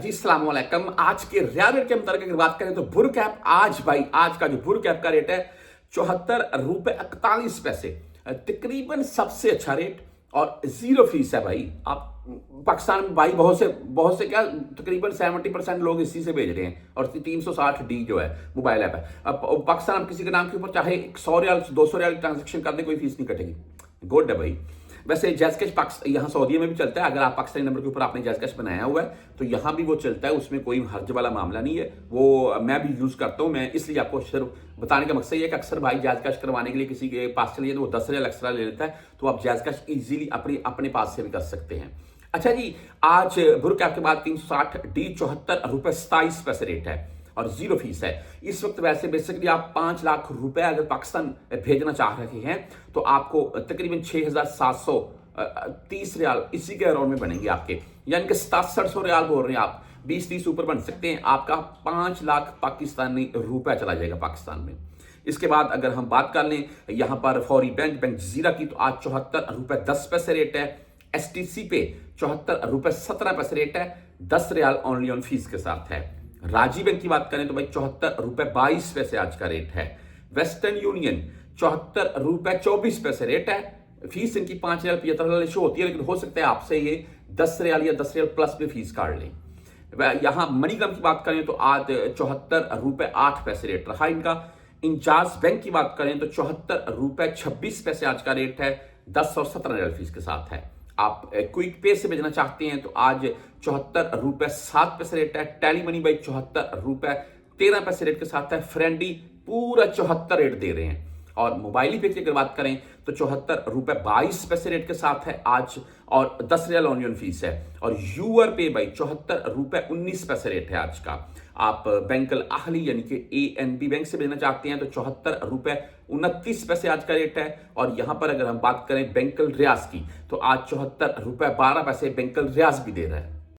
जी अस्सलाम वालेकुम। आज के रियाल रेट के मुताबिक अगर बात करें तो बुर कैप आज का जो बुर कैप का रेट है 74 रुपए 41 पैसे, तकरीबन सबसे अच्छा रेट और 0 फीस है भाई। आप पाकिस्तान में भाई बहुत से क्या तकरीबन 70% लोग इसी से भेज रहे हैं और 360D जो है मोबाइल ऐप है। अब पाकिस्तान किसी के नाम के ऊपर चाहे 100 रियाल 200 रियाल ट्रांजेक्शन कर दे, कोई फीस नहीं कटेगी। गुड है भाई। वैसे जैज़कैश यहाँ सऊदी में भी चलता है। अगर आप पाकिस्तानी नंबर के ऊपर आपने जैज़कैश बनाया हुआ है तो यहाँ भी वो चलता है, उसमें कोई हर्ज वाला मामला नहीं है। वो मैं भी यूज़ करता हूँ। मैं इसलिए आपको सिर्फ बताने का मकसद ये है कि अक्सर भाई जैज़कैश करवाने के लिए किसी के पास चलिए तो वो 10 रियाल एक्स्ट्रा ले लेता है, तो आप जैज़कैश ईजिली अपने पास से भी कर सकते हैं। अच्छा जी, आज बुर कैप के बाद 360D 74 रुपए 27 पैसे रेट है और 0 फीस है इस वक्त। वैसे बेसिकली आप 5 लाख रुपए अगर पाकिस्तान भेजना चाह रहे हैं तो आपको तकरीबन 6,730 रियाल इसी के अराउंड में बनेंगे आपके, यानी कि 6700 रियाल बोल रहे हैं आप। 20-30 ऊपर बन सकते हैं। आपका 5 लाख पाकिस्तानी रुपए चला जाएगा पाकिस्तान में। इसके बाद अगर हम बात कर लें यहां पर फौरी बैंक जजीरा की, तो आज 74 रुपए 10 पैसे रेट है। STC पे 74 रुपए 17 पैसे रेट है। 10 रियाल ओनली ऑन फीस के साथ है। राजी बैंक की बात करें तो भाई 74 रुपए 22 पैसे आज का रेट है। वेस्टर्न यूनियन 74 रुपए 24 पैसे रेट है। फीस इनकी 5 रियाल 75 शो होती है, लेकिन हो सकता है आपसे ये 10 रियाल या 10 रियाल प्लस में फीस काट लें। यहां मनीग्राम की बात करें तो आज 74 रुपए 8 पैसे रेट रहा इनका। इंजाज बैंक की बात करें तो 74 रुपए 26 पैसे आज का रेट है। 10 और 17 रियाल फीस के साथ है। आप क्विक पे से भेजना चाहते हैं तो आज 74 रुपए 7 पैसे रेट है। टेली मनी बाई 74 रुपए 13 पैसे रेट के साथ है। फ्रेंडी पूरा 74 रेट दे रहे हैं। और मोबाइल पे की अगर बात करें तो 74 रुपए 22 पैसे रेट के साथ है आज और 10 रियाल ऑनियन फीस है। और यूआर पे बाई 74 रुपए 19 पैसे रेट है आज का। आप बैंक अल अहली यानी कि ANB बैंक से भेजना चाहते हैं तो 74 रुपए 29 पैसे आज का रेट है। और यहां पर अगर हम बात करें बैंक अल रियाज की तो आज 74 रुपए 12 पैसे बैंक अल रियाज भी दे रहा है।